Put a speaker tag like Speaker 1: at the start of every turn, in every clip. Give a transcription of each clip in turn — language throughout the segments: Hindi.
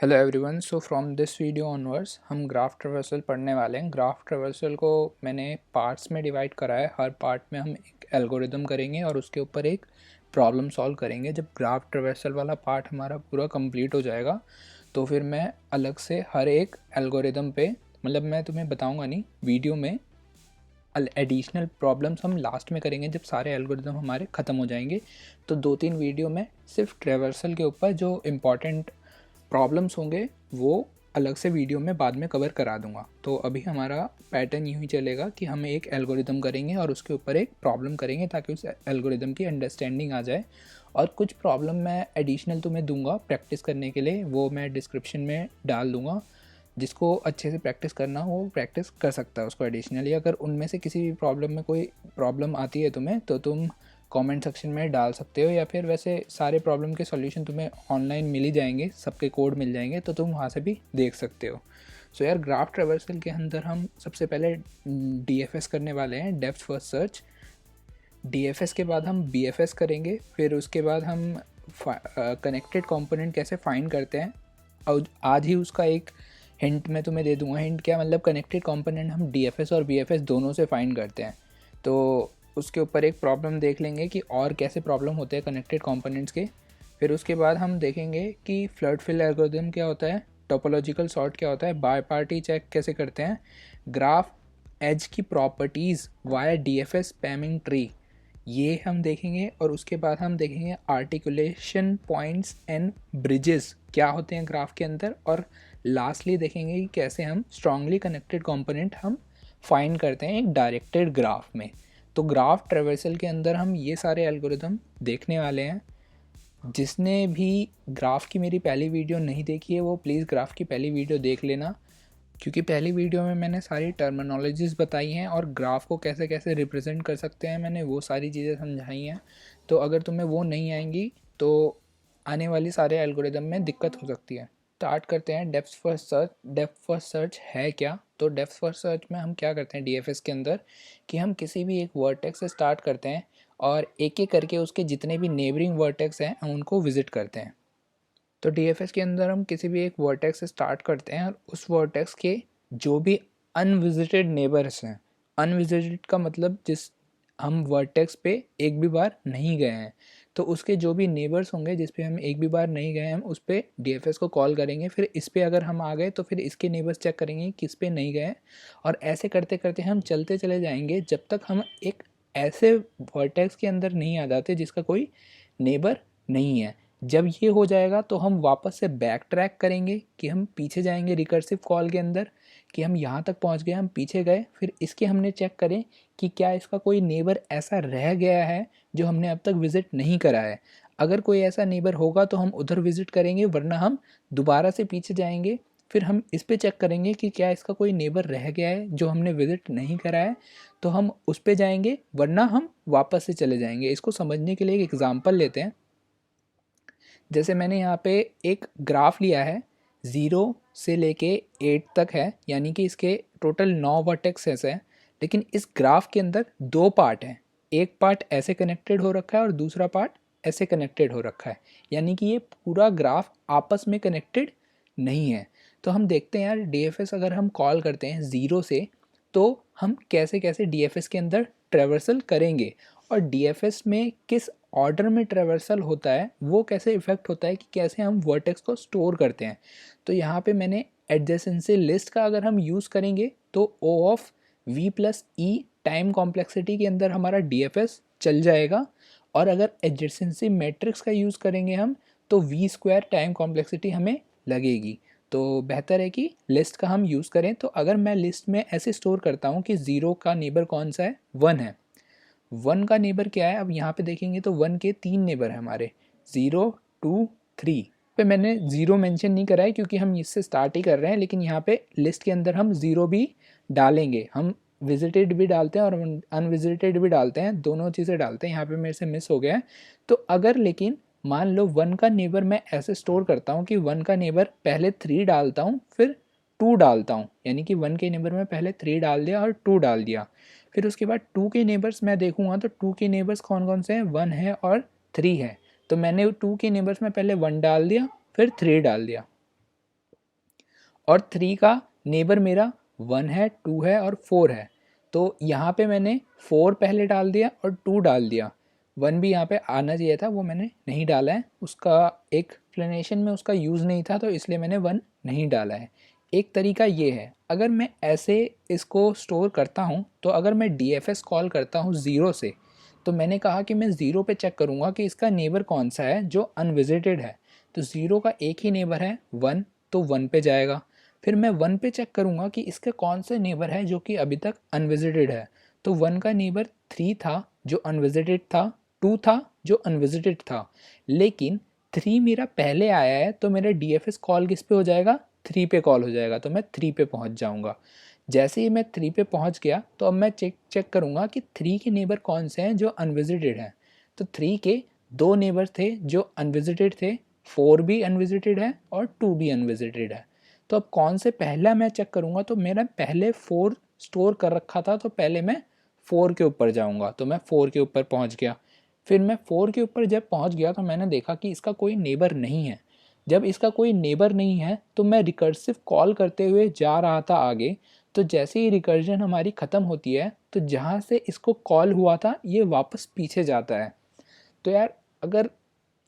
Speaker 1: Hello everyone. So from this video onwards हम ग्राफ ट्रेवर्सल पढ़ने वाले हैं। ग्राफ ट्रेवर्सल को मैंने पार्ट्स में डिवाइड करा है। हर पार्ट में हम एक एल्गोरिदम करेंगे और उसके ऊपर एक प्रॉब्लम सॉल्व करेंगे। जब ग्राफ ट्रेवर्सल वाला पार्ट हमारा पूरा कंप्लीट हो जाएगा तो फिर मैं अलग से हर एक एल्गोरिदम पे मतलब मैं तुम्हें बताऊंगा नहीं, वीडियो में एडिशनल प्रॉब्लम्स हम लास्ट में करेंगे जब सारे एल्गोरिदम हमारे ख़त्म हो जाएंगे। तो 2-3 वीडियो में सिर्फ ट्रेवर्सल के ऊपर जो इम्पॉर्टेंट प्रॉब्लम्स होंगे वो अलग से वीडियो में बाद में कवर करा दूंगा। तो अभी हमारा पैटर्न यूँ ही चलेगा कि हम एक एल्गोरिदम करेंगे और उसके ऊपर एक प्रॉब्लम करेंगे ताकि उस एल्गोरिदम की अंडरस्टैंडिंग आ जाए। और कुछ प्रॉब्लम मैं एडिशनल तुम्हें दूंगा प्रैक्टिस करने के लिए, वो मैं डिस्क्रिप्शन में डाल दूंगा। जिसको अच्छे से प्रैक्टिस करना हो प्रैक्टिस कर सकता है उसको एडिशनली। अगर उनमें से किसी भी प्रॉब्लम में कोई प्रॉब्लम आती है तुम्हें तो तुम कमेंट सेक्शन में डाल सकते हो, या फिर वैसे सारे प्रॉब्लम के सॉल्यूशन तुम्हें ऑनलाइन मिल ही जाएंगे, सबके कोड मिल जाएंगे तो तुम वहाँ से भी देख सकते हो। सो यार, ग्राफ ट्रेवर्सल के अंदर हम सबसे पहले DFS करने वाले हैं, डेप्थ फर्स्ट सर्च। DFS के बाद हम BFS करेंगे, फिर उसके बाद हम कनेक्टेड कंपोनेंट कैसे फाइंड करते हैं। और आज ही उसका एक हिंट मैं तुम्हें दे दूंगा। हिंट क्या मतलब, कनेक्टेड कंपोनेंट हम DFS और BFS दोनों से फाइंड करते हैं। तो उसके ऊपर एक प्रॉब्लम देख लेंगे कि और कैसे प्रॉब्लम होते हैं कनेक्टेड कंपोनेंट्स के। फिर उसके बाद हम देखेंगे कि फ्लड फिल एल्गोरिथम क्या होता है, टोपोलॉजिकल सॉर्ट क्या होता है, बाय पार्टी चेक कैसे करते हैं, ग्राफ एज की properties via DFS spamming tree, ये हम देखेंगे। और उसके बाद हम देखेंगे आर्टिकुलेशन पॉइंट्स एंड ब्रिजेस क्या होते हैं ग्राफ के अंदर। और लास्टली देखेंगे कि कैसे हम स्ट्रांगली कनेक्टेड कंपोनेंट हम फाइंड करते हैं एक डायरेक्टेड ग्राफ में। तो ग्राफ ट्रेवर्सल के अंदर हम ये सारे एल्गोरिदम देखने वाले हैं। जिसने भी ग्राफ की मेरी पहली वीडियो नहीं देखी है वो प्लीज़ ग्राफ की पहली वीडियो देख लेना, क्योंकि पहली वीडियो में मैंने सारी टर्मिनोलॉजीज़ बताई हैं और ग्राफ को कैसे कैसे रिप्रेजेंट कर सकते हैं मैंने वो सारी चीज़ें समझाई हैं। तो अगर तुम्हें वो नहीं आएंगी तो आने वाली सारे एल्गोरिदम में दिक्कत हो सकती है। स्टार्ट करते हैं depth first search. Depth first search है क्या? तो डेप्थ फर्स्ट सर्च में हम क्या करते हैं DFS के अंदर कि हम किसी भी एक वर्टेक्स से स्टार्ट करते हैं और एक एक करके उसके जितने भी नेबरिंग वर्टेक्स हैं हम उनको विजिट करते हैं। तो DFS के अंदर हम किसी भी एक वर्टेक्स से स्टार्ट करते हैं और उस वर्टेक्स के जो भी अनविजिटेड नेबर्स हैं, अनविजिटेड का मतलब जिस हम वर्टेक्स पे एक भी बार नहीं गए हैं, तो उसके जो भी नेबर्स होंगे जिस पे हम एक भी बार नहीं गए हैं हम उस पर DFS को कॉल करेंगे। फिर इस पे अगर हम आ गए तो फिर इसके नेबर्स चेक करेंगे किस पे नहीं गए। और ऐसे करते करते हम चलते चले जाएंगे जब तक हम एक ऐसे वर्टेक्स के अंदर नहीं आ जाते जिसका कोई नेबर नहीं है। जब ये हो जाएगा तो हम वापस से बैक ट्रैक करेंगे कि हम पीछे जाएंगे रिकर्सिव कॉल के अंदर कि हम यहाँ तक पहुँच गए, हम पीछे गए, फिर इसके हमने चेक करें कि क्या इसका कोई नेबर ऐसा रह गया है जो हमने अब तक विज़िट नहीं करा है। अगर कोई ऐसा नेबर होगा तो हम उधर विज़िट करेंगे, वरना हम दोबारा से पीछे जाएंगे। फिर हम इस पे चेक करेंगे कि क्या इसका कोई नेबर रह गया है जो हमने विज़िट नहीं करा है, तो हम उस पे जाएंगे, वरना हम वापस से चले जाएंगे। इसको समझने के लिए एक एग्ज़ाम्पल लेते हैं। जैसे मैंने यहाँ पे एक ग्राफ लिया है, 0 से लेके 8 तक है, यानी कि इसके टोटल 9 वर्टेक्सेस हैं। लेकिन इस ग्राफ के अंदर दो पार्ट हैं, एक पार्ट ऐसे कनेक्टेड हो रखा है और दूसरा पार्ट ऐसे कनेक्टेड हो रखा है, यानी कि ये पूरा ग्राफ आपस में कनेक्टेड नहीं है। तो हम देखते हैं यार, DFS अगर हम कॉल करते हैं 0 से तो हम कैसे कैसे DFS के अंदर ट्रेवर्सल करेंगे, और DFS में किस ऑर्डर में ट्रेवर्सल होता है वो कैसे इफेक्ट होता है कि कैसे हम वर्टेक्स को स्टोर करते हैं। तो यहाँ पे मैंने एडजेसेंसी लिस्ट का अगर हम यूज़ करेंगे तो O of V plus E time complexity के अंदर हमारा DFS चल जाएगा। और अगर एडजेसेंसी मैट्रिक्स का यूज़ करेंगे हम तो V स्क्वायर टाइम कॉम्प्लेक्सिटी हमें लगेगी। तो बेहतर है कि लिस्ट का हम यूज़ करें। तो अगर मैं लिस्ट में ऐसे स्टोर करता हूँ कि 0 का नेबर कौन सा है, 1 है। 1 का नेबर क्या है, अब यहाँ पे देखेंगे तो 1 के 3 नेबर हैं हमारे, 0 2 3 पे मैंने 0 मेंशन नहीं करा है क्योंकि हम इससे स्टार्ट ही कर रहे हैं। लेकिन यहाँ पे लिस्ट के अंदर हम 0 भी डालेंगे, हम विजिटेड भी डालते हैं और अनविजिटेड भी डालते हैं, दोनों चीज़ें डालते हैं। यहाँ पे मेरे से मिस हो गया है। तो अगर लेकिन मान लो 1 का नेबर मैं ऐसे स्टोर करता हूँ कि 1 का नेबर पहले 3 डालता हूँ फिर 2 डालता हूँ, यानी कि 1 के नेबर में पहले 3 डाल दिया और 2 डाल दिया। फिर उसके बाद 2 के नेबर्स मैं देखूंगा तो 2 के नेबर्स कौन कौन से हैं, 1 है और 3 है। तो मैंने 2 के नेबर्स में पहले 1 डाल दिया फिर 3 डाल दिया। और 3 का नेबर मेरा 1 है, 2 है और 4 है। तो यहाँ पे मैंने 4 पहले डाल दिया और 2 डाल दिया। 1 भी यहाँ पे आना चाहिए था, वो मैंने नहीं डाला है, उसका एक एक्सप्लेनेशन में उसका यूज़ नहीं था, तो इसलिए मैंने 1 नहीं डाला है। एक तरीका ये है, अगर मैं ऐसे इसको स्टोर करता हूँ, तो अगर मैं DFS कॉल करता हूँ 0 से, तो मैंने कहा कि मैं 0 पे चेक करूँगा कि इसका नेबर कौन सा है जो अनविजिटेड है। तो 0 का एक ही नेबर है 1, तो 1 पे जाएगा। फिर मैं 1 पे चेक करूँगा कि इसके कौन से नेबर है जो कि अभी तक अनविजिटेड है। तो 1 का नेबर 3 था जो अनविजिटेड था, 2 था जो अनविजिटेड था, लेकिन 3 मेरा पहले आया है, तो मेरा DFS कॉल किस पे हो जाएगा, 3 पे कॉल हो जाएगा। तो मैं 3 पे पहुंच जाऊंगा। जैसे ही मैं 3 पे पहुंच गया, तो अब मैं चेक करूंगा कि 3 के नेबर कौन से हैं जो अनविजिटेड हैं। तो 3 के 2 नेबर थे जो अनविजिटेड थे, 4 भी अनविजिटेड है और 2 भी अनविजिटेड है। तो अब कौन से पहला मैं चेक करूंगा, तो मेरा पहले 4 स्टोर कर रखा था, तो पहले मैं 4 के ऊपर जाऊंगा। तो मैं 4 के ऊपर पहुंच गया। फिर मैं 4 के ऊपर जब पहुंच गया, तो मैंने देखा कि इसका कोई नेबर नहीं है। जब इसका कोई नेबर नहीं है, तो मैं रिकर्सिव कॉल करते हुए जा रहा था आगे। तो जैसे ही रिकर्जन हमारी ख़त्म होती है, तो जहाँ से इसको कॉल हुआ था ये वापस पीछे जाता है। तो यार, अगर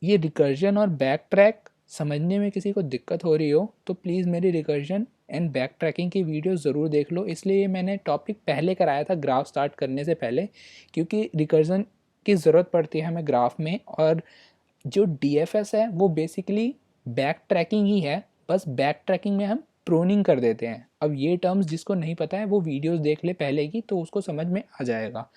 Speaker 1: ये रिकर्जन और बैक ट्रैक समझने में किसी को दिक्कत हो रही हो, तो प्लीज़ मेरी रिकर्जन एंड बैक ट्रैकिंग की वीडियो ज़रूर देख लो। इसलिए मैंने टॉपिक पहले कराया था ग्राफ स्टार्ट करने से पहले, क्योंकि रिकर्जन की ज़रूरत पड़ती है हमें ग्राफ में। और जो DFS है वो बेसिकली बैक ट्रैकिंग ही है, बस बैक ट्रैकिंग में हम प्रोनिंग कर देते हैं। अब ये टर्म्स जिसको नहीं पता है वो वीडियोस देख ले पहले की, तो उसको समझ में आ जाएगा।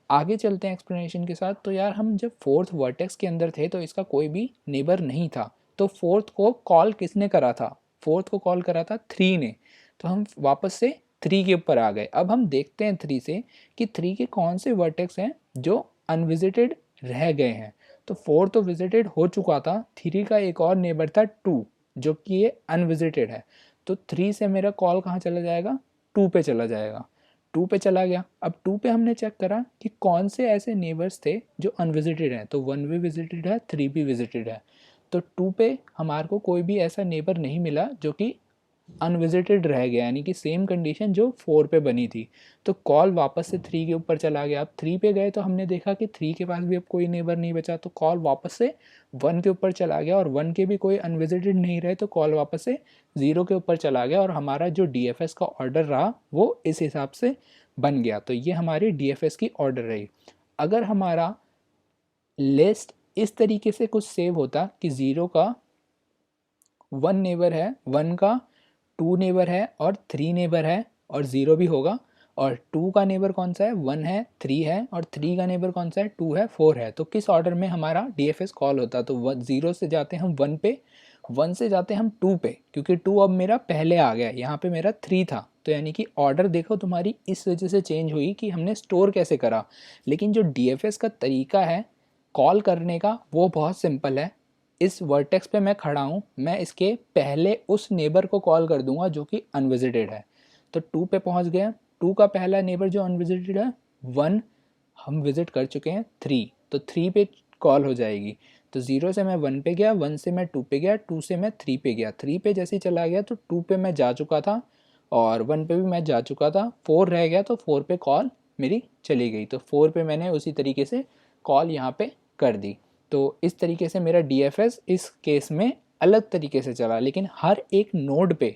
Speaker 1: आगे चलते हैं एक्सप्लेनेशन के साथ। तो यार, हम जब फोर्थ वर्टेक्स के अंदर थे, तो इसका कोई भी नेबर नहीं था। तो फोर्थ को कॉल किसने करा था, फोर्थ को कॉल करा था 3 ने। तो हम वापस से 3 के ऊपर आ गए। अब हम देखते हैं 3 से कि 3 के कौन से वर्टेक्स हैं जो अनविजिटेड रह गए हैं। तो 4 तो विजिटेड हो चुका था, 3 का एक और नेबर था 2, जो कि ये अनविजिटेड है। तो 3 से मेरा कॉल कहाँ चला जाएगा, 2 पे चला जाएगा। 2 पे चला गया। अब 2 पे हमने चेक करा कि कौन से ऐसे नेबर्स थे जो अनविजिटेड हैं। तो 1 भी विजिटेड है, 3 भी विजिटेड है। तो 2 पे हमारे को कोई भी ऐसा नेबर नहीं मिला जो कि अनविजिटेड रह गया, यानी कि सेम कंडीशन जो 4 पे बनी थी। तो कॉल वापस से 3 के ऊपर चला गया। अब 3 पे गए तो हमने देखा कि 3 के पास भी अब कोई नेबर नहीं बचा, तो कॉल वापस से 1 के ऊपर चला गया। और 1 के भी कोई अनविजिटेड नहीं रहे, तो कॉल वापस से 0 के ऊपर चला गया। और हमारा जो DFS का ऑर्डर रहा वो इस हिसाब से बन गया। तो ये हमारी DFS की ऑर्डर रही। अगर हमारा लिस्ट इस तरीके से कुछ सेव होता कि 0 का 1 नेबर है, 1 का 2 नेबर है और 3 नेबर है, और 0 भी होगा। और 2 का नेबर कौन सा है, 1 है, 3 है, और 3 का नेबर कौन सा है, 2 है, 4 है। तो किस ऑर्डर में हमारा DFS कॉल होता, तो 0 से जाते हैं हम 1 पे, 1 से जाते हैं हम 2 पे, क्योंकि 2 अब मेरा पहले आ गया, यहाँ पे मेरा 3 था। तो यानी कि ऑर्डर देखो तुम्हारी इस वजह से चेंज हुई कि हमने स्टोर कैसे करा। लेकिन जो DFS का तरीका है कॉल करने का, वो बहुत सिंपल है। इस वर्टेक्स पे मैं खड़ा हूँ, मैं इसके पहले उस नेबर को कॉल कर दूंगा जो कि अनविजिटेड है। तो 2 पे पहुँच गए। 2 का पहला नेबर जो अनविजिटेड है 1, हम विजिट कर चुके हैं 3, तो 3 पे कॉल हो जाएगी। तो 0 से मैं 1 पे गया, 1 से मैं 2 पे गया, 2 से मैं 3 पे गया। 3 पे जैसे ही चला गया तो 2 पे मैं जा चुका था और 1 पे भी मैं जा चुका था। 4 रह गया, तो 4 पे कॉल मेरी चली गई। तो 4 पे मैंने उसी तरीके से कॉल यहाँ पे कर दी। तो इस तरीके से मेरा DFS इस केस में अलग तरीके से चला। लेकिन हर एक नोड पे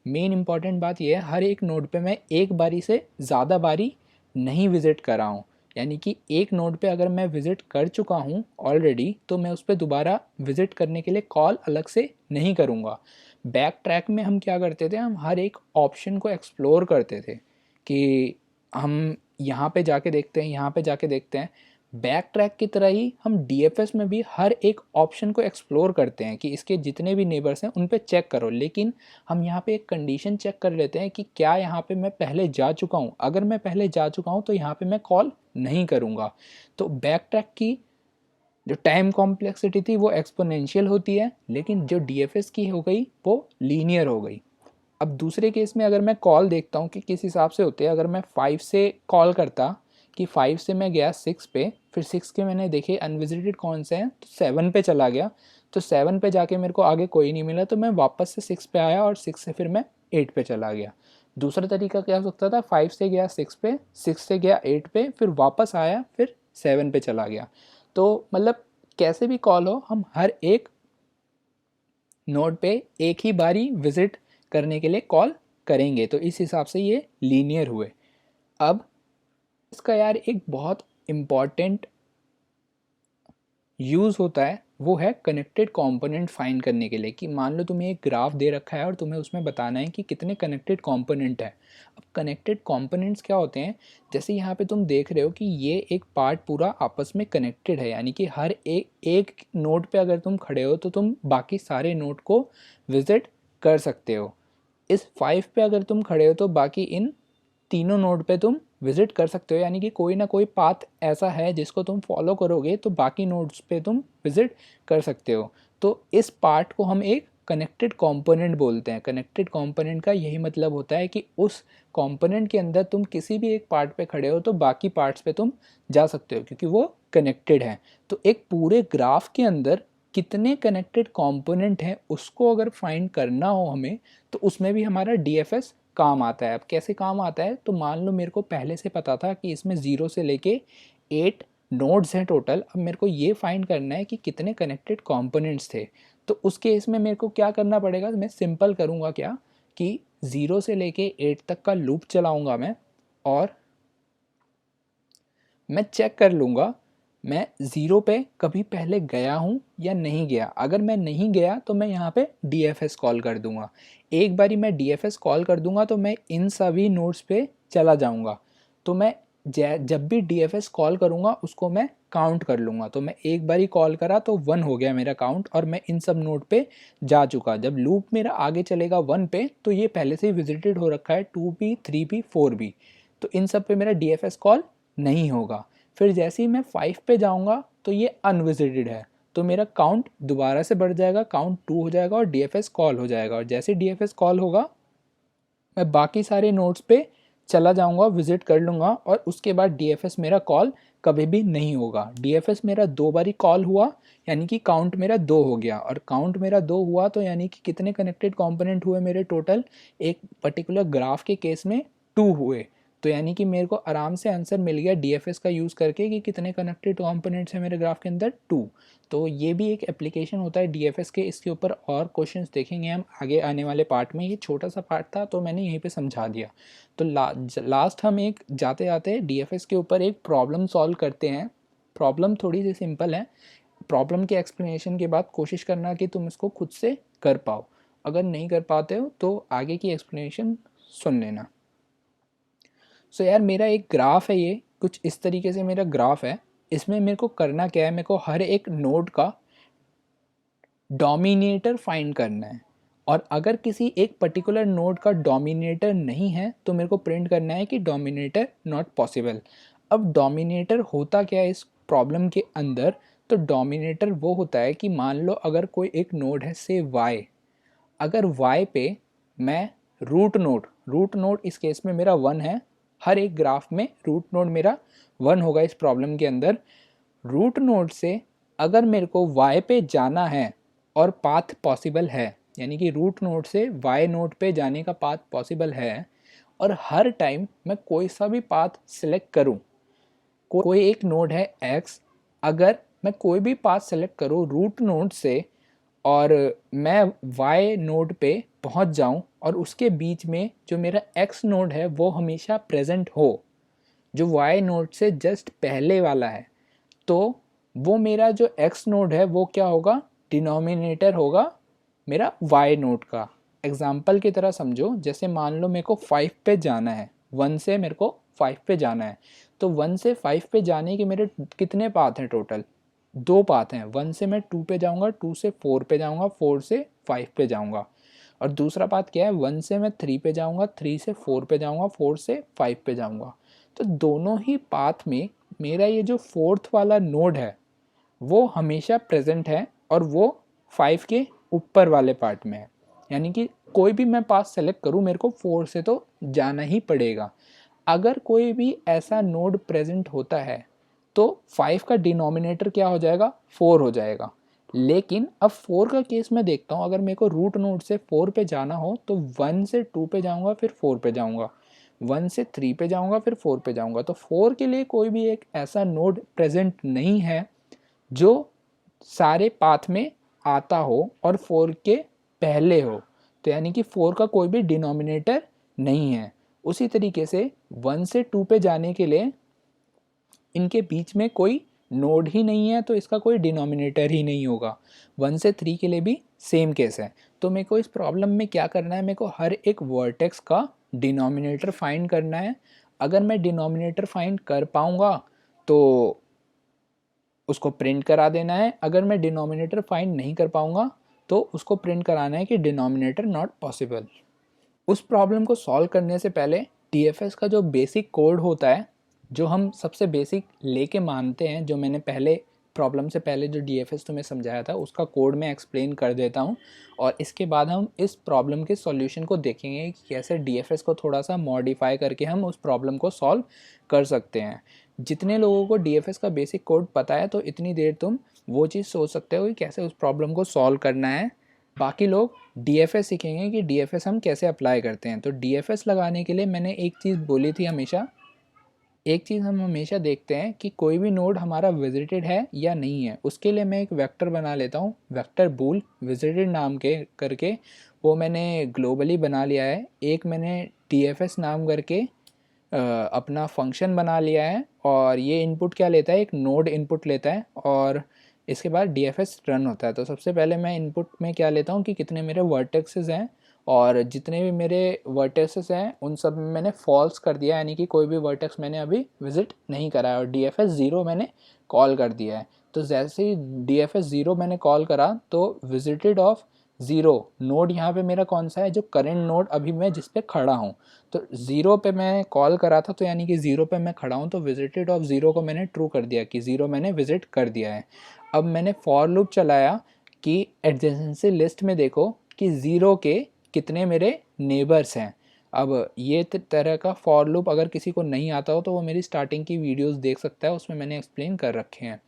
Speaker 1: मेन इंपॉर्टेंट बात यह है, हर एक नोड पे मैं एक बारी से ज़्यादा बारी नहीं विज़िट कर रहा हूँ। यानी कि एक नोड पे अगर मैं विज़िट कर चुका हूँ ऑलरेडी, तो मैं उस पर दोबारा विज़िट करने के लिए कॉल अलग से नहीं करूँगा। बैक ट्रैक में हम क्या करते थे, हम हर एक ऑप्शन को एक्सप्लोर करते थे कि हम यहाँ पे जाके देखते हैं, यहाँ पे जाके देखते हैं। बैक ट्रैक की तरह ही हम DFS में भी हर एक ऑप्शन को एक्सप्लोर करते हैं कि इसके जितने भी नेबर्स हैं उन पे चेक करो। लेकिन हम यहाँ पे एक कंडीशन चेक कर लेते हैं कि क्या यहाँ पे मैं पहले जा चुका हूँ। अगर मैं पहले जा चुका हूँ तो यहाँ पे मैं कॉल नहीं करूँगा। तो बैक ट्रैक की जो टाइम कॉम्प्लेक्सिटी थी वो एक्सपोनेंशियल होती है, लेकिन जो DFS की हो गई वो लीनियर हो गई। अब दूसरे केस में अगर मैं कॉल देखता हूँ कि किस हिसाब से होते हैं, अगर मैं 5 से कॉल करता कि 5 से मैं गया 6 पे, फिर 6 के मैंने देखे अनविजिटेड कौन से हैं, तो 7 पे चला गया। तो 7 पे जाके मेरे को आगे कोई नहीं मिला, तो मैं वापस से 6 पे आया और 6 से फिर मैं 8 पे चला गया। दूसरा तरीका क्या हो सकता था, 5 से गया 6 पे, 6 से गया 8 पे, फिर वापस आया, फिर 7 पे चला गया। तो मतलब कैसे भी कॉल हो, हम हर एक नोड पे एक ही बारी विजिट करने के लिए कॉल करेंगे। तो इस हिसाब से ये लीनियर हुए। अब इसका यार एक बहुत इम्पॉर्टेंट यूज़ होता है, वो है कनेक्टेड कंपोनेंट फाइंड करने के लिए। कि मान लो तुम्हें एक ग्राफ दे रखा है और तुम्हें उसमें बताना है कि कितने कनेक्टेड कंपोनेंट है। अब कनेक्टेड कंपोनेंट्स क्या होते हैं, जैसे यहाँ पे तुम देख रहे हो कि ये एक पार्ट पूरा आपस में कनेक्टेड है, यानी कि हर एक एक नोड पे अगर तुम खड़े हो तो तुम बाकी सारे नोड को विजिट कर सकते हो। इस 5 पे अगर तुम खड़े हो तो बाकी इन तीनों नोड पे तुम विजिट कर सकते हो, यानी कि कोई ना कोई पाथ ऐसा है जिसको तुम फॉलो करोगे तो बाकी नोड्स पे तुम विजिट कर सकते हो। तो इस पार्ट को हम एक कनेक्टेड कंपोनेंट बोलते हैं। कनेक्टेड कंपोनेंट का यही मतलब होता है कि उस कंपोनेंट के अंदर तुम किसी भी एक पार्ट पे खड़े हो तो बाकी पार्ट्स पे तुम जा सकते हो, क्योंकि वो कनेक्टेड है। तो एक पूरे ग्राफ के अंदर कितने कनेक्टेड कंपोनेंट हैं उसको अगर फाइंड करना हो हमें, तो उसमें भी हमारा डीएफएस काम आता है। अब कैसे काम आता है, तो मान लो मेरे को पहले से पता था कि इसमें 0 से लेके 8 नोड्स हैं टोटल। अब मेरे को ये फाइंड करना है कि कितने कनेक्टेड कंपोनेंट्स थे। तो उस केस में मेरे को क्या करना पड़ेगा, मैं सिंपल करूँगा क्या कि 0 से लेके 8 तक का लूप चलाऊँगा मैं, और मैं चेक कर लूँगा मैं 0 पे कभी पहले गया हूँ या नहीं गया। अगर मैं नहीं गया तो मैं यहाँ पे DFS कॉल कर दूँगा। एक बारी मैं DFS कॉल कर दूँगा तो मैं इन सभी नोड्स पे चला जाऊँगा। तो मैं जब भी DFS कॉल करूँगा उसको मैं काउंट कर लूँगा। तो मैं एक बारी कॉल करा तो 1 हो गया मेरा काउंट, और मैं इन सब नोड पे जा चुका। जब लूप मेरा आगे चलेगा 1 पे तो ये पहले से ही विजिटेड हो रखा है, 2 भी 3 भी 4 भी, तो इन सब पे मेरा DFS कॉल नहीं होगा। फिर जैसे ही मैं 5 पे जाऊंगा तो ये अनविजिटेड है, तो मेरा काउंट दोबारा से बढ़ जाएगा, काउंट 2 हो जाएगा और DFS कॉल हो जाएगा। और जैसे DFS कॉल होगा मैं बाकी सारे नोड्स पे चला जाऊंगा, विजिट कर लूँगा, और उसके बाद DFS मेरा कॉल कभी भी नहीं होगा। DFS मेरा 2 बारी कॉल हुआ यानी कि काउंट मेरा 2 हो गया, और काउंट मेरा 2 हुआ तो यानी कि कितने कनेक्टेड कंपोनेंट हुए मेरे टोटल, एक पर्टिकुलर ग्राफ के केस में 2 हुए। तो यानी कि मेरे को आराम से आंसर मिल गया DFS का यूज़ करके कि कितने कनेक्टेड कंपोनेंट्स हैं मेरे ग्राफ के अंदर, 2। तो ये भी एक एप्लीकेशन होता है DFS के। इसके ऊपर और क्वेश्चंस देखेंगे हम आगे आने वाले पार्ट में। ये छोटा सा पार्ट था तो मैंने यहीं पे समझा दिया। तो लास्ट हम एक जाते जाते DFS के ऊपर एक प्रॉब्लम सॉल्व करते हैं। प्रॉब्लम थोड़ी सी सिंपल है। प्रॉब्लम के एक्सप्लेनेशन के बाद कोशिश करना कि तुम इसको खुद से कर पाओ। अगर नहीं कर पाते हो तो आगे की एक्सप्लेनेशन सुन लेना। सो यार मेरा एक ग्राफ है, ये कुछ इस तरीके से मेरा ग्राफ है। इसमें मेरे को करना क्या है, मेरे को हर एक नोड का डोमिनेटर फाइंड करना है, और अगर किसी एक पर्टिकुलर नोड का डोमिनेटर नहीं है तो मेरे को प्रिंट करना है कि डोमिनेटर नॉट पॉसिबल। अब डोमिनेटर होता क्या है इस प्रॉब्लम के अंदर, तो डोमिनेटर वो होता है कि मान लो अगर कोई एक नोड है से y, अगर y पे मैं रूट नोड इस केस में मेरा 1 है, हर एक ग्राफ में रूट नोड मेरा 1 होगा इस प्रॉब्लम के अंदर। रूट नोड से अगर मेरे को y पे जाना है और पाथ पॉसिबल है, यानी कि रूट नोड से y नोड पे जाने का पाथ पॉसिबल है, और हर टाइम मैं कोई सा भी पाथ सिलेक्ट करूं, कोई एक नोड है x, अगर मैं कोई भी पाथ सेलेक्ट करूं रूट नोड से और मैं y नोड पे पहुंच जाऊं, और उसके बीच में जो मेरा x नोड है वो हमेशा प्रेजेंट हो, जो y नोड से जस्ट पहले वाला है, तो वो मेरा जो x नोड है वो क्या होगा, डिनोमिनेटर होगा मेरा y नोड का। एग्जाम्पल की तरह समझो, जैसे मान लो मेरे को 5 पे जाना है, 1 से मेरे को 5 पे जाना है, तो 1 से 5 पे जाने के मेरे कितने पाथ हैं टोटल, 2 पाथ हैं। 1 से मैं 2 पे जाऊंगा, 2 से 4 पे जाऊंगा, 4 से 5 पे जाऊंगा। और दूसरा पाथ क्या है, 1 से मैं 3 पे जाऊंगा, 3 से 4 पे जाऊंगा, 4 से 5 पे जाऊंगा। तो दोनों ही पाथ में मेरा ये जो फोर्थ वाला नोड है वो हमेशा प्रेजेंट है, और वो 5 के ऊपर वाले पार्ट में है। यानी कि कोई भी मैं पाथ सेलेक्ट करूँ मेरे को 4 से तो जाना ही पड़ेगा। अगर कोई भी ऐसा नोड प्रेजेंट होता है तो 5 का डिनोमिनेटर क्या हो जाएगा, 4 हो जाएगा। लेकिन अब 4 का केस मैं देखता हूँ, अगर मेरे को रूट नोड से 4 पे जाना हो तो 1 से 2 पे जाऊँगा, फिर 4 पे जाऊँगा, 1 से 3 पे जाऊँगा, फिर 4 पे जाऊँगा। तो 4 के लिए कोई भी एक ऐसा नोड प्रेजेंट नहीं है जो सारे पाथ में आता हो और 4 के पहले हो। तो यानी कि 4 का कोई भी डिनोमिनेटर नहीं है। उसी तरीके से 1 से 2 पे जाने के लिए इनके बीच में कोई नोड ही नहीं है, तो इसका कोई डिनोमिनेटर ही नहीं होगा। 1 से 3 के लिए भी सेम केस है। तो मेरे को इस प्रॉब्लम में क्या करना है, मेरे को हर एक वर्टेक्स का डिनोमिनेटर फाइंड करना है। अगर मैं डिनोमिनेटर फाइंड कर पाऊँगा तो उसको प्रिंट करा देना है। अगर मैं डिनोमिनेटर फाइंड नहीं कर पाऊँगा तो उसको प्रिंट कराना है कि डिनोमिनेटर नॉट पॉसिबल। उस प्रॉब्लम को सॉल्व करने से पहले डीएफएस का जो बेसिक कोड होता है, जो हम सबसे बेसिक लेके मानते हैं, जो मैंने पहले प्रॉब्लम से पहले जो डीएफएस तुम्हें समझाया था उसका कोड मैं एक्सप्लेन कर देता हूँ, और इसके बाद हम इस प्रॉब्लम के सॉल्यूशन को देखेंगे कि कैसे डीएफएस को थोड़ा सा मॉडिफाई करके हम उस प्रॉब्लम को सॉल्व कर सकते हैं। जितने लोगों को डीएफएस का बेसिक कोड पता है तो इतनी देर तुम वो चीज़ सोच सकते हो कि कैसे उस प्रॉब्लम को सॉल्व करना है। बाकी लोग डीएफएस सीखेंगे कि डीएफएस हम कैसे अप्लाई करते हैं। तो डीएफएस लगाने के लिए मैंने एक चीज़ बोली थी, हमेशा एक चीज़ हम हमेशा देखते हैं कि कोई भी नोड हमारा विजिटेड है या नहीं है। उसके लिए मैं एक वेक्टर बना लेता हूँ, वेक्टर बूल विजिटेड नाम के करके, वो मैंने ग्लोबली बना लिया है। एक मैंने डीएफएस नाम करके अपना फंक्शन बना लिया है, और ये इनपुट क्या लेता है, एक नोड इनपुट लेता है, और इसके बाद डीएफएस रन होता है। तो सबसे पहले मैं इनपुट में क्या लेता हूँ कि कितने मेरे वर्टेक्सेस हैं, और जितने भी मेरे वर्टेक्सेस हैं उन सब में मैंने फॉल्स कर दिया, यानी कि कोई भी वर्टेक्स मैंने अभी विजिट नहीं करा है, और डीएफएस ज़ीरो मैंने कॉल कर दिया है। तो जैसे ही डीएफएस ज़ीरो मैंने कॉल करा तो विजिटेड ऑफ ज़ीरो नोड यहाँ पे मेरा कौन सा है, जो करेंट नोड अभी मैं जिस पे खड़ा हूँ। तो ज़ीरो पे मैं कॉल करा था, तो यानी कि ज़ीरो पे मैं खड़ा हूँ, तो विजिटेड ऑफ ज़ीरो को मैंने ट्रू कर दिया कि ज़ीरो मैंने विजिट कर दिया है। अब मैंने फॉर लूप चलाया कि एडजेसेंसी लिस्ट में देखो कि ज़ीरो के कितने मेरे नेबर्स हैं। अब ये तरह का फॉर लूप अगर किसी को नहीं आता हो तो वो मेरी स्टार्टिंग की वीडियोस देख सकता है, उसमें मैंने एक्सप्लेन कर रखे हैं।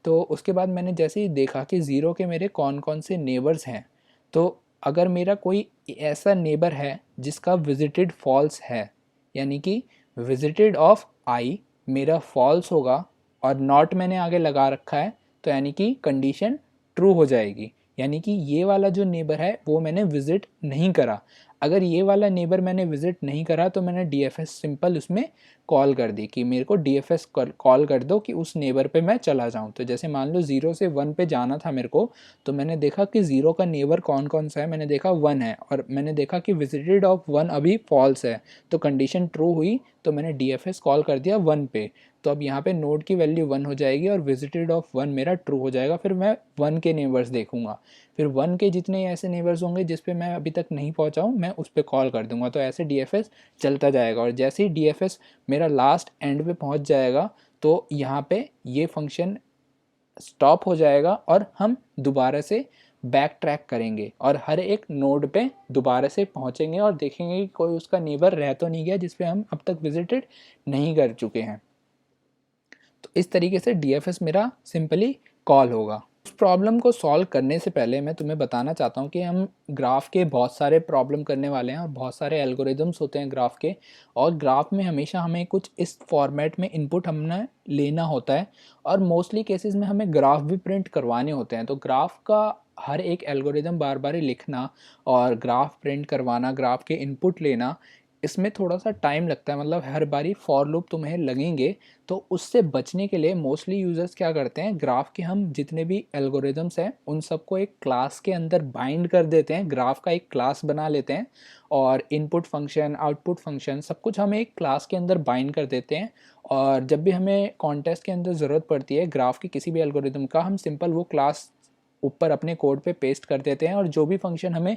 Speaker 1: तो उसके बाद मैंने जैसे ही देखा कि ज़ीरो के मेरे कौन कौन से नेबर्स हैं, तो अगर मेरा कोई ऐसा नेबर है जिसका विजिटेड फॉल्स है, यानी कि विजिटेड ऑफ आई मेरा फॉल्स होगा और नॉट मैंने आगे लगा रखा है, तो यानी कि कंडीशन ट्रू हो जाएगी। यानी कि ये वाला जो नेबर है वो मैंने विजिट नहीं करा। अगर ये वाला नेबर मैंने विजिट नहीं करा तो मैंने डीएफएस सिंपल उसमें कॉल कर दी कि मेरे को डीएफएस कॉल कर दो कि उस नेबर पे मैं चला जाऊं। तो जैसे मान लो 0 से 1 पे जाना था मेरे को, तो मैंने देखा कि 0 का नेबर कौन कौन सा है, मैंने देखा 1 है, और मैंने देखा कि विजिटेड ऑफ 1 अभी फॉल्स है, तो कंडीशन ट्रू हुई, तो मैंने डीएफएस कॉल कर दिया 1 पे। तो अब यहाँ पे नोड की वैल्यू 1 हो जाएगी और विजिटेड ऑफ 1 मेरा ट्रू हो जाएगा। फिर मैं 1 के नेबर्स देखूंगा, फिर 1 के जितने ऐसे नेबर्स होंगे जिस पे मैं अभी तक नहीं पहुँचा हूँ मैं उस पर कॉल कर दूंगा। तो ऐसे डीएफएस चलता जाएगा, और जैसे ही डीएफएस मेरा लास्ट एंड पे पहुँच जाएगा तो यहाँ पे ये फंक्शन स्टॉप हो जाएगा और हम दोबारा से बैक ट्रैक करेंगे और हर एक नोड पे दोबारा से पहुँचेंगे और देखेंगे कि कोई उसका नेबर रह तो नहीं गया जिस पे हम अब तक विजिटेड नहीं कर चुके हैं। तो इस तरीके से डीएफएस मेरा सिंपली कॉल होगा। उस प्रॉब्लम को सॉल्व करने से पहले मैं तुम्हें बताना चाहता हूँ कि हम ग्राफ के बहुत सारे प्रॉब्लम करने वाले हैं और बहुत सारे एल्गोरिदम्स होते हैं ग्राफ के, और ग्राफ में हमेशा हमें कुछ इस फॉर्मेट में इनपुट हमने लेना होता है, और मोस्टली केसेस में हमें ग्राफ भी प्रिंट करवाने होते हैं। तो ग्राफ का हर एक एल्गोरिदम बार बार लिखना और ग्राफ प्रिंट करवाना, ग्राफ के इनपुट लेना, इसमें थोड़ा सा टाइम लगता है, मतलब हर बारी फॉर लूप तुम्हें लगेंगे। तो उससे बचने के लिए मोस्टली यूज़र्स क्या करते हैं, ग्राफ के हम जितने भी एल्गोरिदम्स हैं उन सबको एक क्लास के अंदर बाइंड कर देते हैं, ग्राफ का एक क्लास बना लेते हैं, और इनपुट फंक्शन आउटपुट फंक्शन सब कुछ हम एक क्लास के अंदर बाइंड कर देते हैं। और जब भी हमें कॉन्टेस्ट के अंदर ज़रूरत पड़ती है ग्राफ के किसी भी एल्गोरिदम का, हम सिंपल वो क्लास ऊपर अपने कोड पे पेस्ट कर देते हैं, और जो भी फंक्शन हमें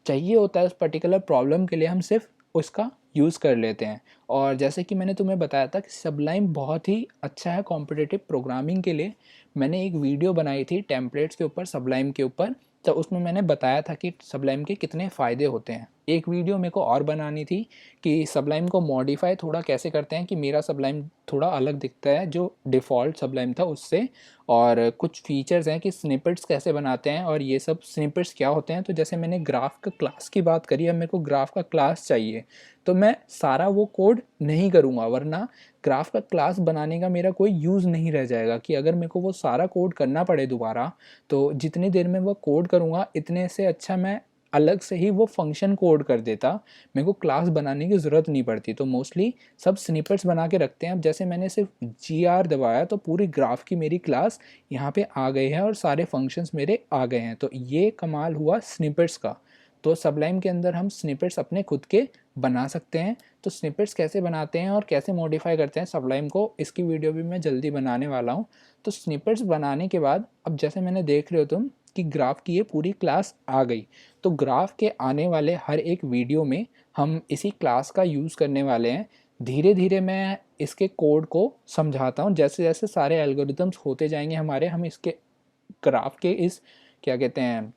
Speaker 1: चाहिए होता है उस पर्टिकुलर प्रॉब्लम के लिए हम सिर्फ उसका यूज़ कर लेते हैं। और जैसे कि मैंने तुम्हें बताया था कि सबलाइम बहुत ही अच्छा है कॉम्पिटिटिव प्रोग्रामिंग के लिए। मैंने एक वीडियो बनाई थी टेम्पलेट्स के ऊपर, सबलाइम के ऊपर, तो उसमें मैंने बताया था कि सबलाइम के कितने फ़ायदे होते हैं। एक वीडियो मेरे को और बनानी थी कि सबलाइम को मॉडिफाई थोड़ा कैसे करते हैं कि मेरा सबलाइम थोड़ा अलग दिखता है जो डिफ़ॉल्ट सबलाइम था उससे, और कुछ फीचर्स हैं कि स्निपेट्स कैसे बनाते हैं और ये सब स्निपेट्स क्या होते हैं। तो जैसे मैंने ग्राफ का क्लास की बात करी, अब मेरे को ग्राफ का क्लास चाहिए, तो मैं सारा वो कोड नहीं करूँगा, वरना ग्राफ का क्लास बनाने का मेरा कोई यूज़ नहीं रह जाएगा। कि अगर मेरे को वो सारा कोड करना पड़े दोबारा, तो जितनी देर में वो कोड करूँगा इतने से अच्छा मैं अलग से ही वो फंक्शन कोड कर देता, मेरे को क्लास बनाने की ज़रूरत नहीं पड़ती। तो मोस्टली सब स्निपेट्स बना के रखते हैं। अब जैसे मैंने सिर्फ GR दबाया तो पूरी ग्राफ की मेरी क्लास यहाँ पे आ गई है और सारे फंक्शंस मेरे आ गए हैं। तो ये कमाल हुआ स्निपेट्स का। तो सबलाइम के अंदर हम स्निपेट्स अपने खुद के बना सकते हैं। तो स्निपेट्स कैसे बनाते हैं और कैसे मॉडिफाई करते हैं सबलाइम को, इसकी वीडियो भी मैं जल्दी बनाने वाला हूँ। तो स्निपेट्स बनाने के बाद अब जैसे मैंने देख रहे हो तुम कि ग्राफ की ये पूरी क्लास आ गई। तो ग्राफ के आने वाले हर एक वीडियो में हम इसी क्लास का यूज़ करने वाले हैं। धीरे धीरे मैं इसके कोड को समझाता हूँ, जैसे जैसे सारे एल्गोरिदम्स होते जाएंगे हमारे, हम इसके ग्राफ के इस क्या कहते हैं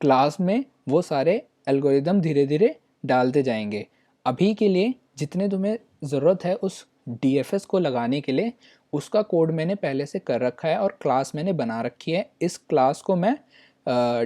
Speaker 1: क्लास में वो सारे एल्गोरिदम धीरे धीरे डालते जाएंगे। अभी के लिए जितने तुम्हें ज़रूरत है उस DFS को लगाने के लिए, उसका कोड मैंने पहले से कर रखा है और क्लास मैंने बना रखी है। इस क्लास को मैं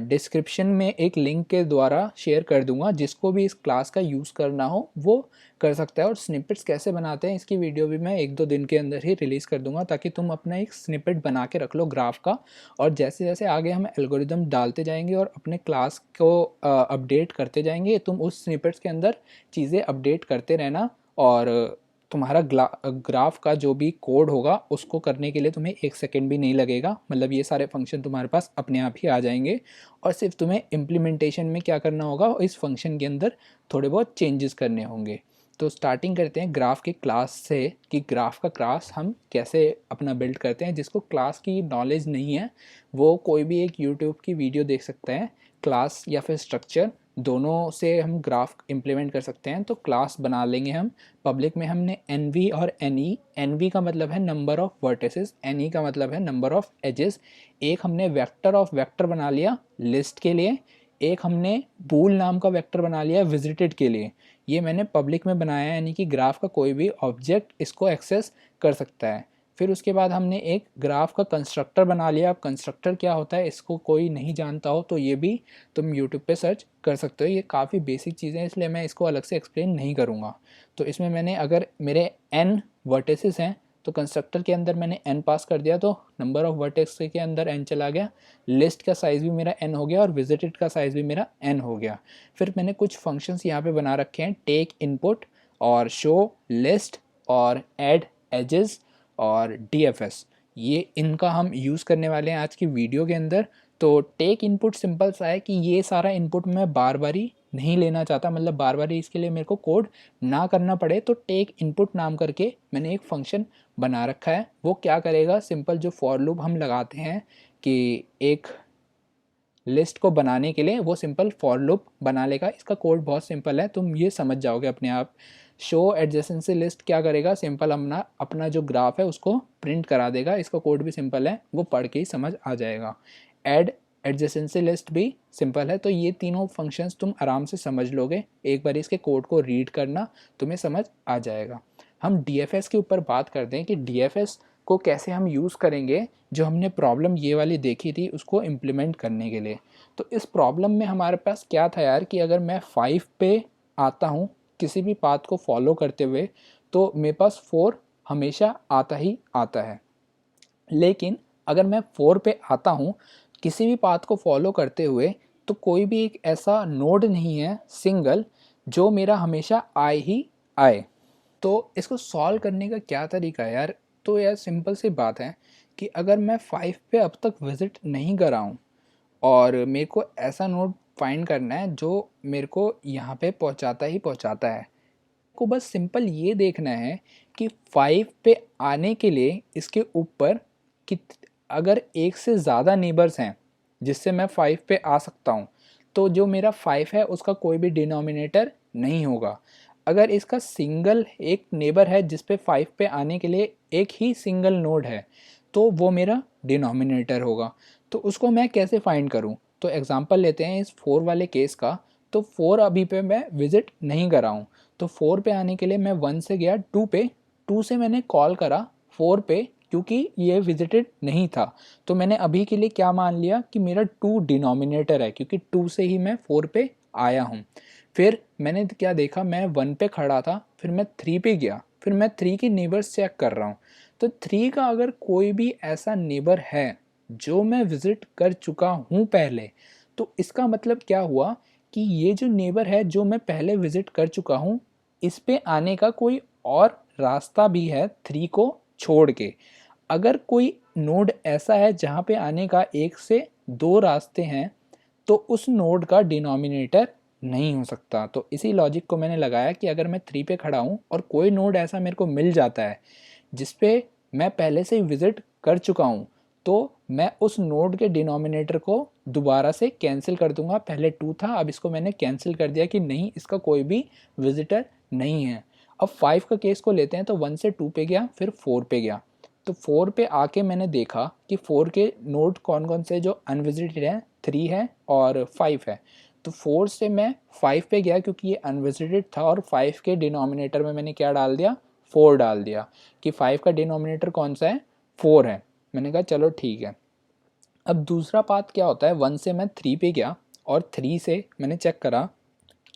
Speaker 1: डिस्क्रिप्शन में एक लिंक के द्वारा शेयर कर दूंगा, जिसको भी इस क्लास का यूज़ करना हो वो कर सकता है। और स्निपेट्स कैसे बनाते हैं इसकी वीडियो भी मैं 1-2 दिन के अंदर ही रिलीज़ कर दूंगा, ताकि तुम अपना एक स्निपेट बना के रख लो ग्राफ का। और जैसे जैसे आगे हम एल्गोरिदम डालते जाएंगे और अपने क्लास को अपडेट करते जाएंगे, तुम उस स्निपेट्स के अंदर चीज़ें अपडेट करते रहना। और तुम्हारा ग्राफ का जो भी कोड होगा उसको करने के लिए तुम्हें 1 सेकेंड भी नहीं लगेगा। मतलब ये सारे फंक्शन तुम्हारे पास अपने आप ही आ जाएंगे, और सिर्फ तुम्हें इम्प्लीमेंटेशन में क्या करना होगा, इस फंक्शन के अंदर थोड़े बहुत चेंजेस करने होंगे। तो स्टार्टिंग करते हैं ग्राफ के क्लास से, कि ग्राफ का क्लास हम कैसे अपना बिल्ड करते हैं। जिसको क्लास की नॉलेज नहीं है वो कोई भी एक यूट्यूब की वीडियो देख सकते हैं। क्लास या फिर स्ट्रक्चर दोनों से हम ग्राफ इम्प्लीमेंट कर सकते हैं। तो क्लास बना लेंगे हम। पब्लिक में हमने NV और NE, NV का मतलब है नंबर ऑफ वर्टिसेस, NE का मतलब है नंबर ऑफ एजेस। एक हमने वेक्टर ऑफ वेक्टर बना लिया लिस्ट के लिए, एक हमने बूल नाम का वेक्टर बना लिया विजिटेड के लिए। ये मैंने पब्लिक में बनाया है, यानी कि ग्राफ का कोई भी ऑब्जेक्ट इसको एक्सेस कर सकता है। फिर उसके बाद हमने एक ग्राफ का कंस्ट्रक्टर बना लिया। अब कंस्ट्रक्टर क्या होता है इसको कोई नहीं जानता हो तो ये भी तुम यूट्यूब पे सर्च कर सकते हो। ये काफ़ी बेसिक चीज़ें हैं, इसलिए मैं इसको अलग से एक्सप्लेन नहीं करूँगा। तो इसमें मैंने अगर मेरे n वर्टिसेस हैं तो कंस्ट्रक्टर के अंदर मैंने n पास कर दिया, तो नंबर ऑफ वर्टेक्स के अंदर n चला गया, लिस्ट का साइज़ भी मेरा n हो गया और विजिटेड का साइज़ भी मेरा n हो गया। फिर मैंने कुछ फंक्शंस यहाँ पे बना रखे हैं, टेक इनपुट और शो लिस्ट और ऐड एजेस और DFS। ये इनका हम यूज़ करने वाले हैं आज की वीडियो के अंदर। तो टेक इनपुट सिंपल सा है कि ये सारा इनपुट मैं बार बारी नहीं लेना चाहता, मतलब बार बारी इसके लिए मेरे को कोड ना करना पड़े। तो टेक इनपुट नाम करके मैंने एक फंक्शन बना रखा है। वो क्या करेगा, सिंपल जो फॉर लूप हम लगाते हैं कि एक लिस्ट को बनाने के लिए, वो सिंपल फॉर लूप बना लेगा। इसका कोड बहुत सिंपल है, तुम ये समझ जाओगे अपने आप। शो एडजेसेंसी लिस्ट क्या करेगा, सिंपल अपना अपना जो ग्राफ है उसको प्रिंट करा देगा। इसका कोड भी सिंपल है, वो पढ़ के ही समझ आ जाएगा। ऐड एडजेसेंसी लिस्ट भी सिंपल है। तो ये तीनों फंक्शंस तुम आराम से समझ लोगे, एक बार इसके कोड को रीड करना, तुम्हें समझ आ जाएगा। हम DFS के ऊपर बात करते हैं कि DFS को कैसे हम यूज़ करेंगे। जो हमने प्रॉब्लम ये वाली देखी थी उसको इम्प्लीमेंट करने के लिए, तो इस प्रॉब्लम में हमारे पास क्या था यार, कि अगर मैं 5 पे आता हूँ किसी भी पाथ को फॉलो करते हुए, तो मेरे पास 4 हमेशा आता ही आता है। लेकिन अगर मैं 4 पे आता हूँ किसी भी पाथ को फॉलो करते हुए, तो कोई भी एक ऐसा नोड नहीं है सिंगल जो मेरा हमेशा आए ही आए। तो इसको सॉल्व करने का क्या तरीका है यार, तो यार सिंपल सी बात है कि अगर मैं 5 पे अब तक विज़िट नहीं करा हूँ और मेरे को ऐसा नोड फाइंड करना है जो मेरे को यहाँ पे पहुँचाता ही पहुँचाता है, को बस सिंपल ये देखना है कि 5 पे आने के लिए इसके ऊपर कित अगर एक से ज़्यादा नेबर्स हैं जिससे मैं 5 पे आ सकता हूँ, तो जो मेरा 5 है उसका कोई भी डिनोमिनेटर नहीं होगा। अगर इसका सिंगल एक नेबर है जिस पे 5 पे आने के लिए एक ही सिंगल नोड है, तो वो मेरा डिनोमिनेटर होगा। तो उसको मैं कैसे फाइंड करूँ, तो एग्जांपल लेते हैं इस 4 वाले केस का। तो 4 अभी पे मैं विज़िट नहीं कर रहा हूँ। तो 4 पे आने के लिए मैं 1 से गया 2 पे, 2 से मैंने कॉल करा 4 पे क्योंकि ये विजिटेड नहीं था। तो मैंने अभी के लिए क्या मान लिया कि मेरा 2 डिनोमिनेटर है क्योंकि 2 से ही मैं 4 पे आया हूँ। फिर मैंने क्या देखा, मैं 1 पे खड़ा था, फिर मैं 3 पे गया, फिर मैं 3 की नेबर्स चेक कर रहा हूँ। तो 3 का अगर कोई भी ऐसा नेबर है जो मैं विज़िट कर चुका हूँ पहले, तो इसका मतलब क्या हुआ कि ये जो नेबर है जो मैं पहले विज़िट कर चुका हूँ, इस पे आने का कोई और रास्ता भी है 3 को छोड़ के। अगर कोई नोड ऐसा है जहाँ पे आने का 1 से 2 रास्ते हैं, तो उस नोड का डिनोमिनेटर नहीं हो सकता। तो इसी लॉजिक को मैंने लगाया कि अगर मैं 3 पे खड़ा हूँ और कोई नोड ऐसा मेरे को मिल जाता है जिस पे मैं पहले से ही विज़िट कर चुका हूँ, तो मैं उस नोड के डिनोमिनेटर को दोबारा से कैंसिल कर दूंगा। पहले 2 था, अब इसको मैंने कैंसिल कर दिया कि नहीं, इसका कोई भी विजिटर नहीं है। अब 5 का केस को लेते हैं, तो 1 से 2 पे गया, फिर 4 पे गया। तो 4 पे आके मैंने देखा कि 4 के नोड कौन कौन से जो अनविजिटेड हैं, 3 है और 5 है। तो 4 से मैं 5 पे गया क्योंकि ये अनविजिटेड था, और 5 के डिनोमिनेटर में मैंने क्या डाल दिया, 4 डाल दिया कि 5 का डिनोमिनेटर कौन सा है, 4 है। मैंने कहा चलो ठीक है। अब दूसरा पाथ क्या होता है, 1 से मैं 3 पे गया और 3 से मैंने चेक करा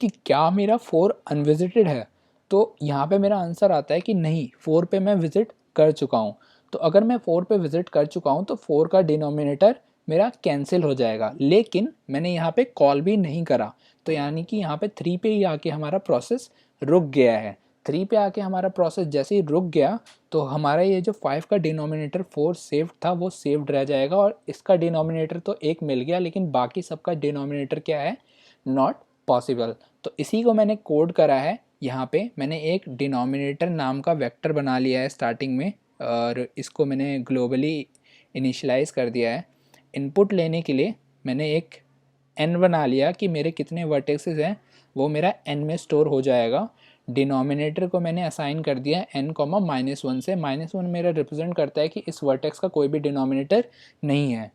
Speaker 1: कि क्या मेरा 4 अनविजिटेड है। तो यहाँ पे मेरा आंसर आता है कि नहीं, 4 पे मैं विज़िट कर चुका हूँ। तो अगर मैं 4 पे विज़िट कर चुका हूँ तो 4 का डिनोमिनेटर मेरा कैंसिल हो जाएगा, लेकिन मैंने यहाँ पे कॉल भी नहीं करा। तो यानी कि यहाँ पे 3 पे ही आके हमारा प्रोसेस रुक गया है। 3 पे आके हमारा प्रोसेस जैसे ही रुक गया, तो हमारा ये जो 5 का डिनोमिनेटर 4 सेव्ड था वो सेव्ड रह जाएगा, और इसका डिनोमिनेटर तो 1 मिल गया, लेकिन बाकी सबका डिनोमिनेटर क्या है, नॉट पॉसिबल। तो इसी को मैंने कोड करा है। यहाँ पे मैंने एक डिनोमिनेटर नाम का वेक्टर बना लिया है स्टार्टिंग में, और इसको मैंने ग्लोबली इनिशियलाइज़ कर दिया है। इनपुट लेने के लिए मैंने एक n बना लिया कि मेरे कितने वर्टेक्सेस हैं, वो मेरा n में स्टोर हो जाएगा। डिनोमिनेटर को मैंने असाइन कर दिया n, -1 से। -1 मेरा रिप्रेजेंट करता है कि इस वर्टेक्स का कोई भी डिनोमिनेटर नहीं है।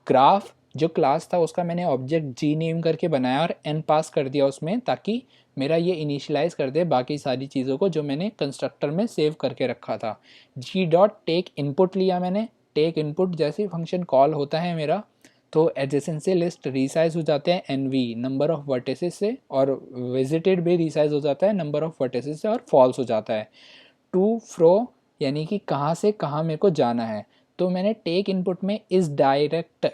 Speaker 1: ग्राफ जो क्लास था उसका मैंने ऑब्जेक्ट जी नेम करके बनाया और n पास कर दिया उसमें, ताकि मेरा ये इनिशियलाइज कर दे बाकी सारी चीज़ों को जो मैंने कंस्ट्रक्टर में सेव करके रखा था। जी डॉट टेक इनपुट लिया मैंने। टेक इनपुट जैसे ही फंक्शन कॉल होता है मेरा, तो एडजेसेंसी लिस्ट रीसाइज हो जाते हैं एनवी नंबर ऑफ वर्टिसेस से, और विजिटेड भी रीसाइज हो जाता है नंबर ऑफ वर्टिसेस से, और फॉल्स हो जाता है टू फ्रो, यानी कि कहाँ से कहाँ मेरे को जाना है। तो मैंने टेक इनपुट में इस डायरेक्टर,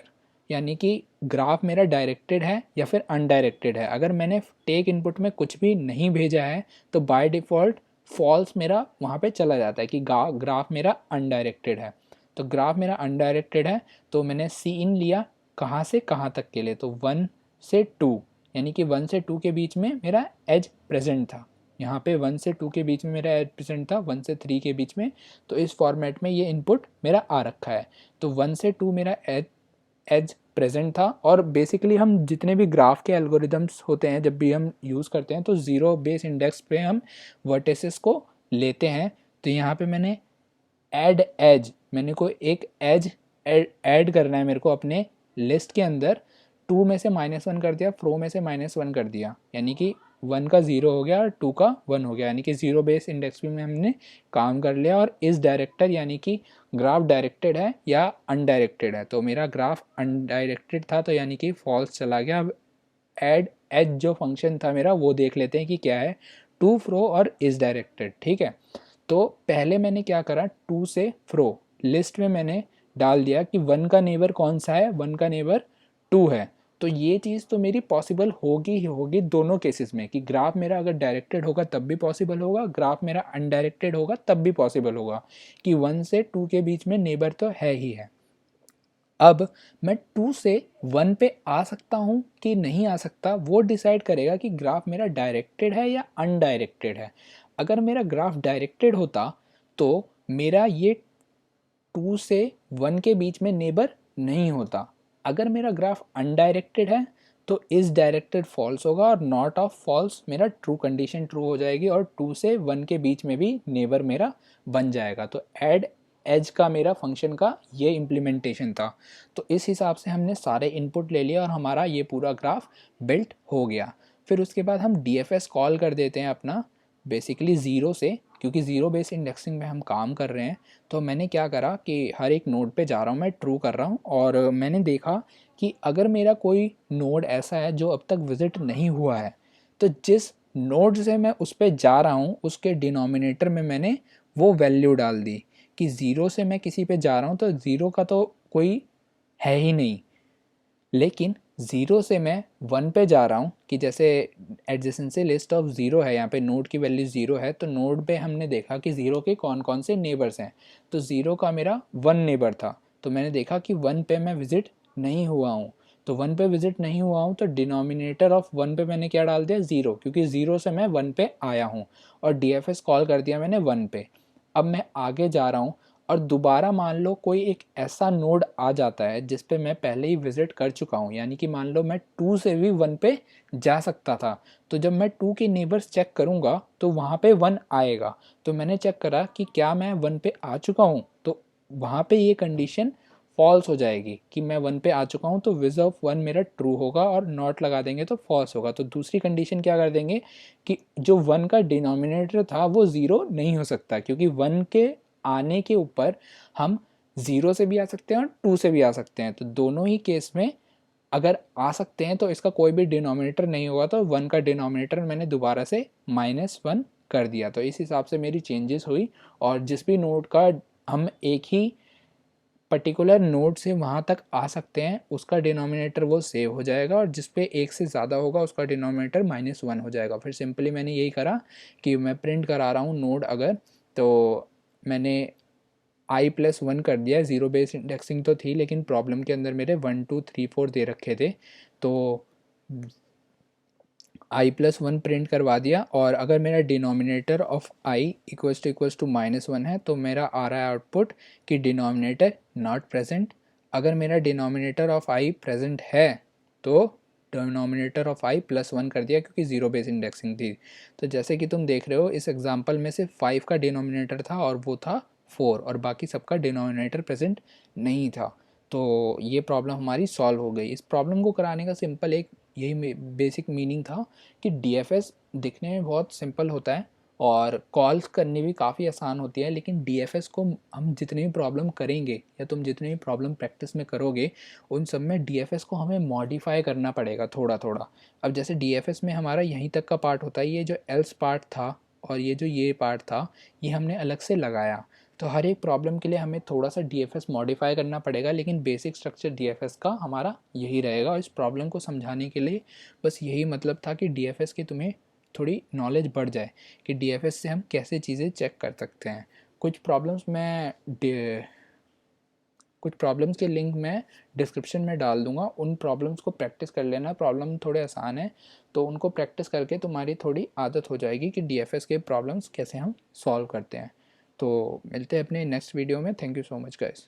Speaker 1: यानी कि ग्राफ मेरा डायरेक्टेड है या फिर अनडायरेक्टेड है। अगर मैंने टेक इनपुट में कुछ भी नहीं भेजा है तो बाय डिफ़ॉल्ट फॉल्स मेरा वहाँ पे चला जाता है कि ग्राफ मेरा अनडायरेक्टेड है। तो ग्राफ मेरा अनडायरेक्टेड है, तो मैंने सी इन लिया कहाँ से कहाँ तक के लिए, तो 1 से 2, यानी कि 1 से 2 के बीच में मेरा एज प्रेजेंट था। यहाँ पे 1 से 2 के बीच में मेरा एज प्रेजेंट था, 1 से 3 के बीच में। तो इस फॉर्मेट में ये इनपुट मेरा आ रखा है। तो 1 से 2 मेरा एज प्रेजेंट था। और बेसिकली हम जितने भी ग्राफ के एल्गोरिदम्स होते हैं, जब भी हम यूज़ करते हैं तो ज़ीरो बेस इंडेक्स पे हम वर्टिसेस को लेते हैं। तो यहाँ पे मैंने ऐड एज, मैंने को एक एज ऐड करना है मेरे को अपने लिस्ट के अंदर। 2 में से -1 कर दिया, फ्रो में से -1 कर दिया, यानी कि 1 का 0 हो गया और 2 का 1 हो गया, यानी कि ज़ीरो बेस इंडेक्स में हमने काम कर लिया। और इस डायरेक्टर यानी कि ग्राफ डायरेक्टेड है या अनडायरेक्टेड है, तो मेरा ग्राफ अनडायरेक्टेड था, तो यानी कि फॉल्स चला गया। अब ऐड एज जो फंक्शन था मेरा, वो देख लेते हैं कि क्या है, टू फ्रो और इज डायरेक्टेड। ठीक है, तो पहले मैंने क्या करा, 2 से फ्रो लिस्ट में मैंने डाल दिया कि 1 का नेबर कौन सा है, 1 का नेबर 2 है। तो ये चीज़ तो मेरी पॉसिबल होगी ही होगी दोनों केसेस में, कि ग्राफ मेरा अगर डायरेक्टेड होगा तब भी पॉसिबल होगा, ग्राफ मेरा अनडायरेक्टेड होगा तब भी पॉसिबल होगा, कि 1 से 2 के बीच में नेबर तो है ही है। अब मैं 2 से 1 पे आ सकता हूँ कि नहीं आ सकता, वो डिसाइड करेगा कि ग्राफ मेरा डायरेक्टेड है या अनडायरेक्टेड है। अगर मेरा ग्राफ डायरेक्टेड होता तो मेरा ये 2 से 1 के बीच में नेबर नहीं होता। अगर मेरा ग्राफ अनडायरेक्टेड है तो इस डायरेक्टेड फॉल्स होगा, और नॉट ऑफ फॉल्स मेरा ट्रू कंडीशन ट्रू हो जाएगी, और 2 से 1 के बीच में भी नेबर मेरा बन जाएगा। तो ऐड एज का मेरा फंक्शन का ये इम्प्लीमेंटेशन था। तो इस हिसाब से हमने सारे इनपुट ले लिया और हमारा ये पूरा ग्राफ बिल्ट हो गया। फिर उसके बाद हम DFS कॉल कर देते हैं अपना बेसिकली ज़ीरो से, क्योंकि ज़ीरो बेस इंडेक्सिंग में हम काम कर रहे हैं। तो मैंने क्या करा कि हर एक नोड पे जा रहा हूँ, मैं ट्रू कर रहा हूँ, और मैंने देखा कि अगर मेरा कोई नोड ऐसा है जो अब तक विज़िट नहीं हुआ है, तो जिस नोड से मैं उस पर जा रहा हूँ उसके डिनोमिनेटर में मैंने वो वैल्यू डाल दी कि ज़ीरो से मैं किसी पे जा रहा हूँ तो ज़ीरो का तो कोई है ही नहीं, लेकिन ज़ीरो से मैं वन पे जा रहा हूँ कि जैसे एडजेसेंसी लिस्ट ऑफ ज़ीरो है, यहाँ पे नोड की वैल्यू ज़ीरो है, तो नोड पे हमने देखा कि ज़ीरो के कौन कौन से नेबर्स हैं। तो ज़ीरो का मेरा वन नेबर था, तो मैंने देखा कि वन पे मैं विज़िट नहीं हुआ हूँ, तो वन पे विज़िट नहीं हुआ हूँ तो डिनोमिनेटर ऑफ वन पे मैंने क्या डाल दिया, ज़ीरो, क्योंकि ज़ीरो से मैं वन पे आया हूँ, और DFS कॉल कर दिया मैंने वन पे। अब मैं आगे जा रहा हूँ और दोबारा मान लो कोई एक ऐसा नोड आ जाता है जिस पे मैं पहले ही विज़िट कर चुका हूँ, यानी कि मान लो मैं टू से भी वन पे जा सकता था, तो जब मैं टू के नेबर्स चेक करूँगा तो वहाँ पे वन आएगा। तो मैंने चेक करा कि क्या मैं वन पे आ चुका हूँ, तो वहाँ पे ये कंडीशन फॉल्स हो जाएगी कि मैं वन पे आ चुका हूँ, तो विज ऑफ वन मेरा ट्रू होगा, और नॉट लगा देंगे तो फॉल्स होगा। तो दूसरी कंडीशन क्या कर देंगे कि जो वन का डिनोमिनेटर था वो ज़ीरो नहीं हो सकता, क्योंकि वन के आने के ऊपर हम ज़ीरो से भी आ सकते हैं और टू से भी आ सकते हैं, तो दोनों ही केस में अगर आ सकते हैं तो इसका कोई भी डिनोमिनेटर नहीं होगा, तो वन का डिनोमिनेटर मैंने दोबारा से -1 कर दिया। तो इस हिसाब से मेरी चेंजेस हुई, और जिस भी नोड का हम एक ही पर्टिकुलर नोड से वहाँ तक आ सकते हैं उसका डिनोमिनेटर वो सेव हो जाएगा, और जिस पे एक से ज़्यादा होगा उसका डिनोमिनेटर -1 हो जाएगा। फिर सिंपली मैंने यही करा कि मैं प्रिंट करा रहा हूँ नोड अगर, तो मैंने i+1 कर दिया। ज़ीरो बेस इंडेक्सिंग तो थी, लेकिन प्रॉब्लम के अंदर मेरे 1 2 3 4 दे रखे थे, तो i+1 प्रिंट करवा दिया। और अगर मेरा denominator of i equals to -1 है तो मेरा आ रहा है आउटपुट कि डिनोमिनेटर नॉट प्रेजेंट। अगर मेरा डिनोमिनेटर ऑफ i प्रेजेंट है तो डिनोमिनेटर ऑफ i+1 कर दिया, क्योंकि ज़ीरो बेस इंडेक्सिंग थी। तो जैसे कि तुम देख रहे हो इस एग्जांपल में सिर्फ 5 का डिनोमिनेटर था और वो था 4, और बाकी सबका डिनोमिनेटर प्रेजेंट नहीं था। तो ये प्रॉब्लम हमारी सॉल्व हो गई। इस प्रॉब्लम को कराने का सिंपल एक यही बेसिक मीनिंग था कि DFS दिखने में बहुत सिंपल होता है और कॉल्स करनी भी काफ़ी आसान होती है, लेकिन DFS को हम जितनी भी प्रॉब्लम करेंगे या तुम जितनी भी प्रॉब्लम प्रैक्टिस में करोगे उन सब में DFS को हमें मॉडिफाई करना पड़ेगा थोड़ा थोड़ा। अब जैसे DFS में हमारा यहीं तक का पार्ट होता है, ये जो एल्स पार्ट था और ये जो ये पार्ट था ये हमने अलग से लगाया, तो हर एक प्रॉब्लम के लिए हमें थोड़ा सा DFS मॉडिफाई करना पड़ेगा, लेकिन बेसिक स्ट्रक्चर DFS का हमारा यही रहेगा। और इस प्रॉब्लम को समझाने के लिए बस यही मतलब था कि DFS की तुम्हें थोड़ी नॉलेज बढ़ जाए कि DFS से हम कैसे चीज़ें चेक कर सकते हैं। कुछ प्रॉब्लम्स मैं कुछ प्रॉब्लम्स के लिंक मैं डिस्क्रिप्शन में डाल दूंगा, उन प्रॉब्लम्स को प्रैक्टिस कर लेना। प्रॉब्लम थोड़े आसान है तो उनको प्रैक्टिस करके तुम्हारी थोड़ी आदत हो जाएगी कि DFS के प्रॉब्लम्स कैसे हम सॉल्व करते हैं। तो मिलते हैं अपने नेक्स्ट वीडियो में। Thank you so much guys.